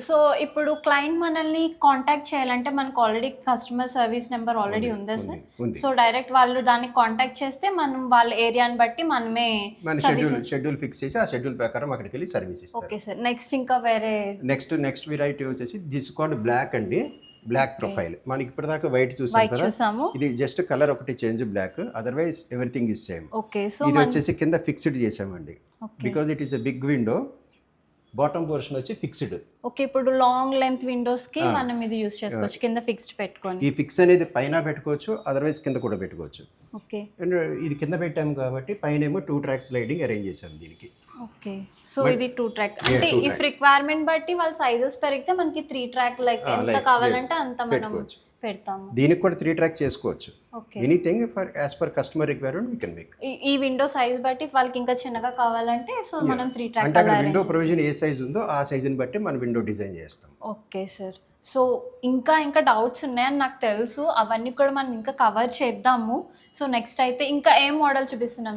So ఇప్పుడు client మనల్ని contact చేయాలంటే మనకు already customer service number already ఉందా సార్? ఉంది. సో డైరెక్ట్ వాళ్ళు దాన్ని కాంటాక్ట్ చేస్తే మనం వాళ్ళ ఏరియాని బట్టి మనమే మన షెడ్యూల్ ఫిక్స్ చేసి ఆ షెడ్యూల్ ప్రకారం అక్కడికి వెళ్ళి సర్వీస్ ఇస్తారు. Okay sir. నెక్స్ట్ ఇంకా వేరే నెక్స్ట్ వెరైటీ వచ్చేసి దిస్ కాల్డ్ బ్లాక్ అండి. Black profile. మనకి ఇప్పటిదాకా వైట్ చూసాం కదా, ఇది జస్ట్ కలర్ ఒకటి change black, otherwise everything is same. Okay. So ఇది వచ్చేసి కింద ఫిక్స్డ్ చేసామండి because it is a big window. Bottom portion వచ్చి ఫిక్స్డ్. ఓకే. ఇప్పుడు లాంగ్ లెంత్ విండోస్ కి మనం ఇది యూస్ చేసుకోవచ్చు, కింద ఫిక్స్డ్ పెట్టుకొని. ఈ ఫిక్స్ అనేది పైన పెట్టుకోవచ్చు, అదర్వైజ్ కింద కూడా పెట్టుకోవచ్చు. ఓకే. అండ్ ఇది కింద పెట్టాము కాబట్టి పైన ఏమో 2 ట్రాక్ స్లైడింగ్ అరేంజ్ చేసాం దీనికి. ఓకే. సో ఇది 2 ట్రాక్ అంటే ఇఫ్ రిక్వైర్మెంట్ బట్టి వాళ్ళ సైజెస్ పెరిగితే మనకి 3 ట్రాక్ లైక్ ఎంత కావాలంటే అంత మనం పెడతాము. దీనికి కూడా 3 ట్రాక్ చేసుకోవచ్చు. Okay. Anything for as per customer requirement we can make. ఈ విండో సైజ్ బట్టి వాళ్ళకి ఇంకా చిన్నగా కావాలంటే సో మనం 3 ట్రాక్ అంటే అక్కడ విండో ప్రొవిజన్ ఏ సైజ్ ఉందో ఆ సైజుని బట్టి మనం విండో డిజైన్ చేస్తాం. Okay sir. సో ఇంకా డౌట్స్ ఉన్నాయని నాకు తెలుసు, అవన్నీ కూడా మనం ఇంకా కవర్ చేద్దాము. సో నెక్స్ట్ అయితే ఇంకా ఏం మోడల్ చూపిస్తున్నాం?